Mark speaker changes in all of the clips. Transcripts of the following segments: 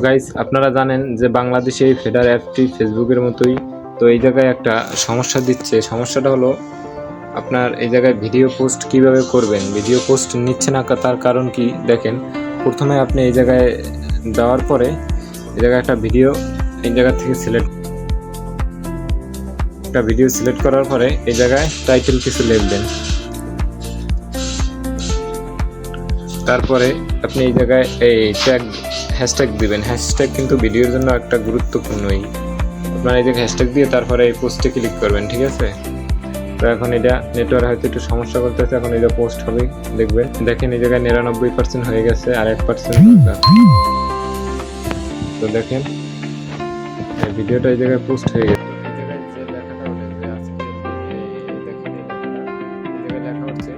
Speaker 1: Guys, আপনারা জানেন যে বাংলাদেশে এই ফেডার অ্যাপটি ফেসবুকের মতোই। তো এই জায়গায় একটা সমস্যা দিচ্ছে। সমস্যাটা হলো আপনার এই জায়গায় ভিডিও পোস্ট কিভাবে করবেন, ভিডিও পোস্ট নিচ্ছে না। তার কারণ কি দেখেন, প্রথমে আপনি এই জায়গায় দেওয়ার পরে এই জায়গায় একটা ভিডিও এই জায়গা থেকে সিলেক্ট করার পরে এই জায়গায় টাইটেল কিছু লিখবেন। তারপরে আপনি এই জায়গায় এই হ্যাশট্যাগ দিবেন। হ্যাশট্যাগ কিন্তু ভিডিওর জন্য একটা গুরুত্বপূর্ণই। আপনারা এই জায়গায় হ্যাশট্যাগ দিয়ে তারপরে এই পোস্টে ক্লিক করবেন, ঠিক আছে? তো এখন এটা নেটওয়ার্ক হয়তো একটু সমস্যা করতেছে, এখন এটা পোস্ট হবে। দেখেন এই জায়গায় 99% হয়ে গেছে, আর 1% তো দেখেন এই ভিডিওটা এই জায়গায় পোস্ট হয়ে গেছে। এই জায়গায় যে লেখাটা হলো যে আজকে দেখেন এই জায়গায় লেখা হচ্ছে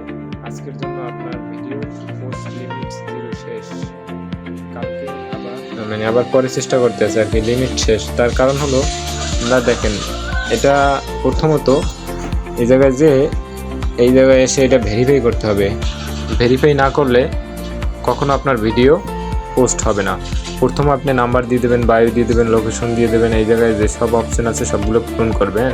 Speaker 1: আজকের জন্য আপনার ভিডিও পোস্ট লিমিট 0 শেষ। কালকে আবার পরে চেষ্টা করতে আছে আর কি, লিমিট শেষ। তার কারণ হলো আমরা দেখেন এটা প্রথমত এই জায়গায় এসে এটা ভেরিফাই করতে হবে। ভেরিফাই না করলে কখনো আপনার ভিডিও পোস্ট হবে না। প্রথমে আপনি নাম্বার দিয়ে দেবেন, বায়ো দিয়ে দেবেন, লোকেশন দিয়ে দেবেন। এই জায়গায় যে সব অপশন আছে সবগুলো পূরণ করবেন।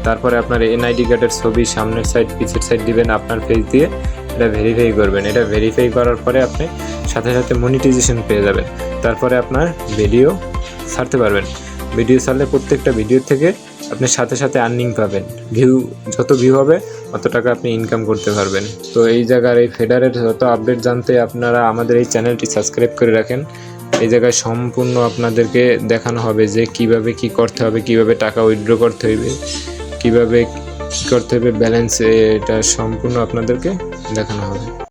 Speaker 1: তারপরে আপনার এনআইডি কার্ডের ছবি সামনের সাইড পিছের সাইড দিবেন, আপনার পেজ দিয়ে এটা ভেরিফাই করবেন। এটা ভেরিফাই করার পরে আপনি সাথে সাথে মনিটাইজেশন পেয়ে যাবেন। তারপরে আপনার ভিডিও ছাড়তে পারবেন। ভিডিও ছাড়লে প্রত্যেকটা ভিডিও থেকে আপনি সাথে সাথে আর্নিং পাবেন। যত ভিউ হবে অত টাকা আপনি ইনকাম করতে পারবেন। তো এই জায়গার এই ফেডারের যত আপডেট জানতে আপনারা আমাদের এই চ্যানেলটি সাবস্ক্রাইব করে রাখেন। এই জায়গায় সম্পূর্ণ আপনাদেরকে দেখানো হবে যে কিভাবে কি করতে হবে, কিভাবে টাকা উইথড্র করতে হবে, কিভাবে কি করতে হবে, ব্যালেন্স, এটা সম্পূর্ণ আপনাদেরকে দেখানো হবে।